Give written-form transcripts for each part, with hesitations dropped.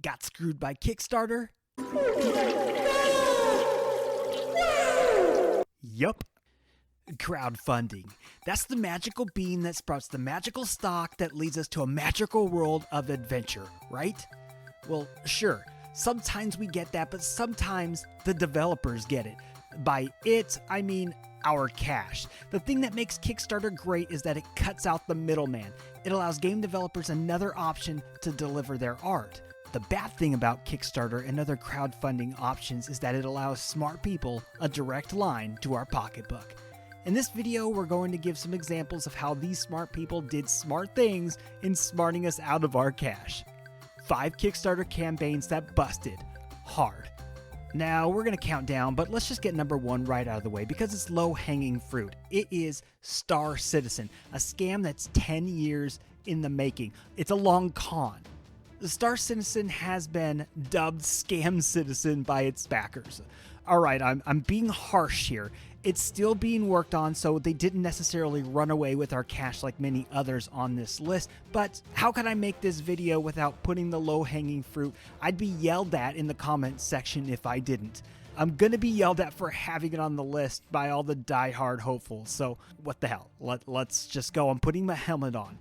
Got screwed by Kickstarter? Yup. Crowdfunding. That's the magical bean that sprouts the magical stalk that leads us to a magical world of adventure, right? Well, sure, sometimes we get that, but sometimes the developers get it. By it, I mean our cash. The thing that makes Kickstarter great is that it cuts out the middleman. It allows game developers another option to deliver their art. The bad thing about Kickstarter and other crowdfunding options is that it allows smart people a direct line to our pocketbook. In this video, we're going to give some examples of how these smart people did smart things in smarting us out of our cash. 5 Kickstarter campaigns that busted hard. Now, we're going to count down, but let's just get number 1 right out of the way because it's low-hanging fruit. It is Star Citizen, a scam that's 10 years in the making. It's a long con. The Star Citizen has been dubbed Scam Citizen by its backers. Alright, I'm being harsh here. It's still being worked on, so they didn't necessarily run away with our cash like many others on this list, but how can I make this video without putting the low-hanging fruit? I'd be yelled at in the comments section if I didn't. I'm gonna be yelled at for having it on the list by all the die-hard hopefuls, so what the hell? Let's just go. I'm putting my helmet on.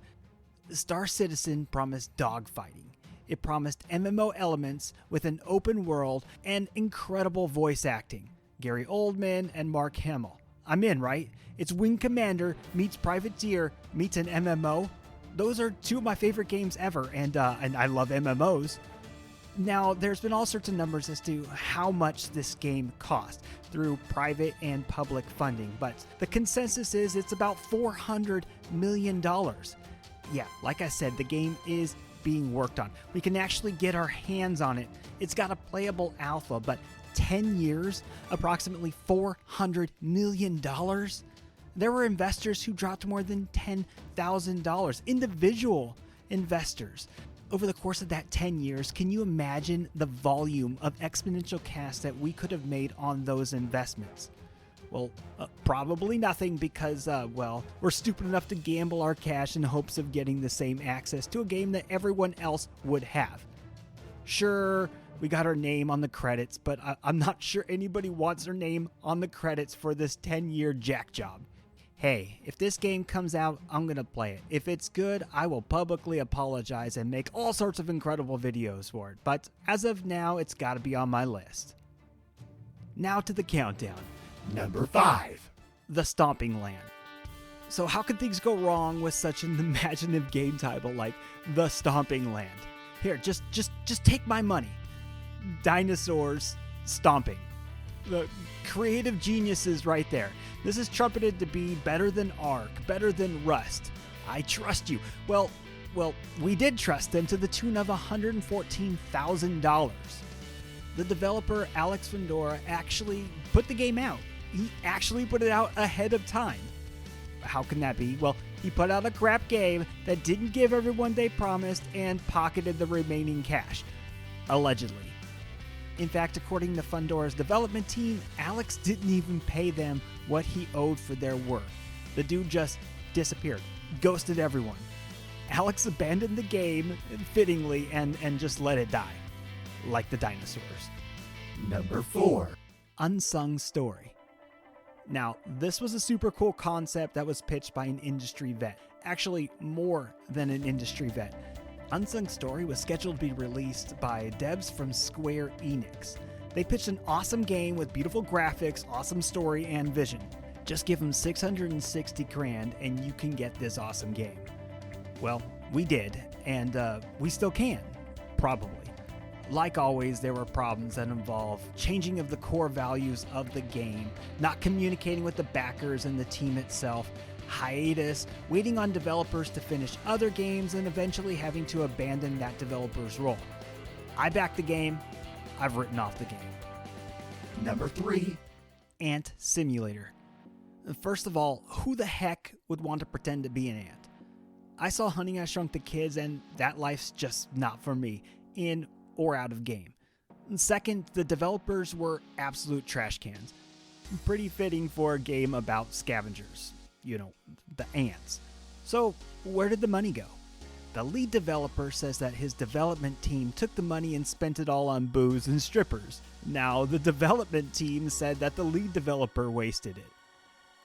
Star Citizen promised dogfighting. It promised MMO elements with an open world and incredible voice acting. Gary Oldman and Mark Hamill. I'm in, right? It's Wing Commander meets Privateer meets an MMO. Those are 2 of my favorite games ever, and I love MMOs. Now, there's been all sorts of numbers as to how much this game cost through private and public funding, but the consensus is it's about $400 million. Yeah, like I said, the game is being worked on. We can actually get our hands on it. It's got a playable alpha, but 10 years, approximately $400 million. There were investors who dropped more than $10,000, individual investors. Over the course of that 10 years, can you imagine the volume of exponential cash that we could have made on those investments? Well, probably nothing because, we're stupid enough to gamble our cash in hopes of getting the same access to a game that everyone else would have. Sure, we got our name on the credits, but I'm not sure anybody wants their name on the credits for this 10-year jack job. Hey, if this game comes out, I'm gonna play it. If it's good, I will publicly apologize and make all sorts of incredible videos for it. But as of now, it's gotta be on my list. Now to the countdown. Number 5. The Stomping Land. So how could things go wrong with such an imaginative game title like The Stomping Land? Here, just take my money. Dinosaurs stomping. The creative geniuses right there. This is trumpeted to be better than Ark, better than Rust. I trust you. Well, we did trust them to the tune of $114,000. The developer, Alex Vendora, actually put the game out. He actually put it out ahead of time. How can that be? Well, he put out a crap game that didn't give everyone they promised and pocketed the remaining cash. Allegedly. In fact, according to Fundora's development team, Alex didn't even pay them what he owed for their work. The dude just disappeared, ghosted everyone. Alex abandoned the game, fittingly, and just let it die. Like the dinosaurs. Number 4. Unsung Story. Now, this was a super cool concept that was pitched by an industry vet. Actually, more than an industry vet. Unsung Story was scheduled to be released by devs from Square Enix. They pitched an awesome game with beautiful graphics, awesome story, and vision. Just give them $660,000 and you can get this awesome game. Well, we did, and we still can. Probably. Like always, there were problems that involve changing of the core values of the game, not communicating with the backers and the team itself, hiatus, waiting on developers to finish other games, and eventually having to abandon that developer's role. I backed the game. I've written off the game. Number 3. Ant Simulator. First of all, who the heck would want to pretend to be an ant? I saw Honey, I Shrunk the Kids, and that life's just not for me, in or out of game. And second, the developers were absolute trash cans. Pretty fitting for a game about scavengers. You know, the ants. So, where did the money go? The lead developer says that his development team took the money and spent it all on booze and strippers. Now, the development team said that the lead developer wasted it.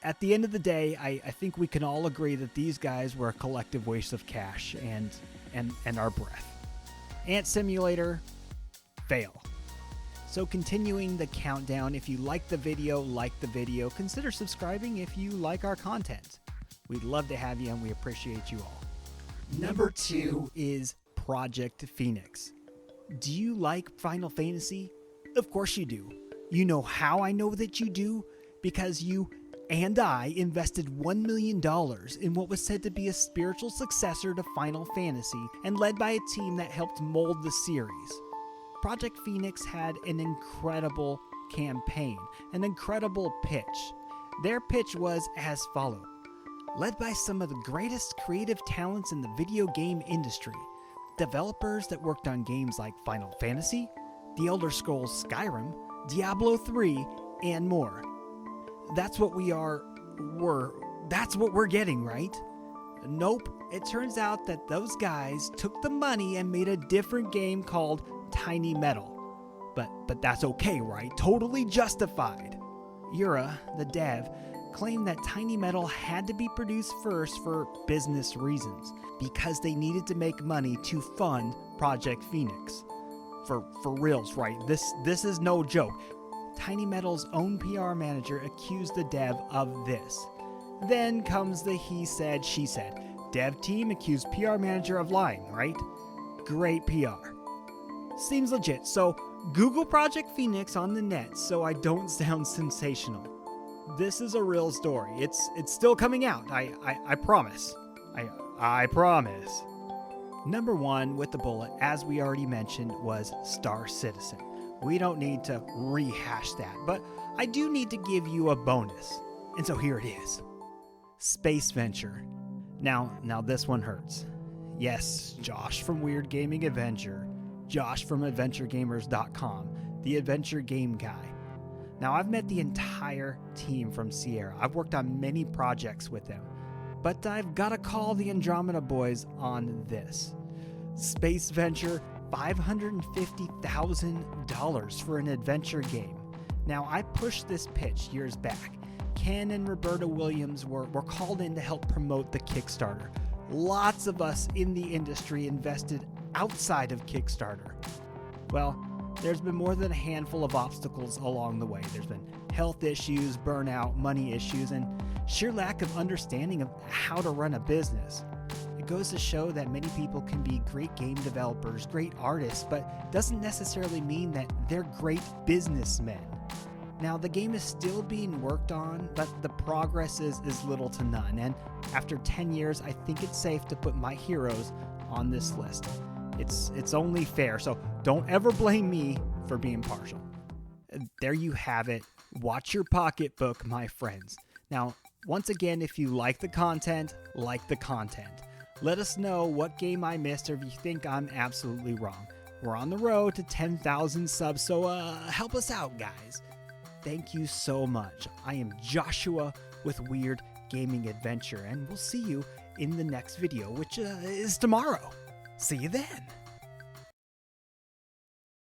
At the end of the day, I think we can all agree that these guys were a collective waste of cash and our breath. Ant Simulator, fail. So continuing the countdown, if you like the video, consider subscribing if you like our content. We'd love to have you and we appreciate you all. Number 2. Is Project Phoenix. Do you like Final Fantasy? Of course you do. You know how I know that you do? Because you and I invested $1 million in what was said to be a spiritual successor to Final Fantasy and led by a team that helped mold the series. Project Phoenix had an incredible campaign, an incredible pitch. Their pitch was as follows. Led by some of the greatest creative talents in the video game industry, developers that worked on games like Final Fantasy, The Elder Scrolls Skyrim, Diablo 3, and more. That's what we're getting, right? Nope, it turns out that those guys took the money and made a different game called Tiny Metal. But that's okay, right? Totally justified. Yura, the dev, claimed that Tiny Metal had to be produced first for business reasons, because they needed to make money to fund Project Phoenix. For reals, right? This is no joke. Tiny Metal's own PR manager accused the dev of this. Then comes the he said, she said. Dev team accused PR manager of lying, right? Great PR. Seems legit, so Google Project Phoenix on the net so I don't sound sensational. This is a real story. It's still coming out. I promise. I promise. Number 1 with the bullet, as we already mentioned, was Star Citizen. We don't need to rehash that, but I do need to give you a bonus. And so here it is. Space Venture. Now this one hurts. Yes, Josh from Weird Gaming Adventure. Josh from AdventureGamers.com, the adventure game guy. Now, I've met the entire team from Sierra. I've worked on many projects with them. But I've got to call the Andromeda boys on this. Space Venture, $550,000 for an adventure game. Now, I pushed this pitch years back. Ken and Roberta Williams were called in to help promote the Kickstarter. Lots of us in the industry invested outside of Kickstarter. Well, there's been more than a handful of obstacles along the way. There's been health issues, burnout, money issues, and sheer lack of understanding of how to run a business. It goes to show that many people can be great game developers, great artists, but doesn't necessarily mean that they're great businessmen. Now, the game is still being worked on, but the progress is little to none, and after 10 years, I think it's safe to put my heroes on this list. It's only fair, so don't ever blame me for being partial. There you have it. Watch your pocketbook, my friends. Now, once again, if you like the content, like the content. Let us know what game I missed or if you think I'm absolutely wrong. We're on the road to 10,000 subs, so help us out, guys. Thank you so much. I am Joshua with Weird Gaming Adventure, and we'll see you in the next video, which is tomorrow. See you then.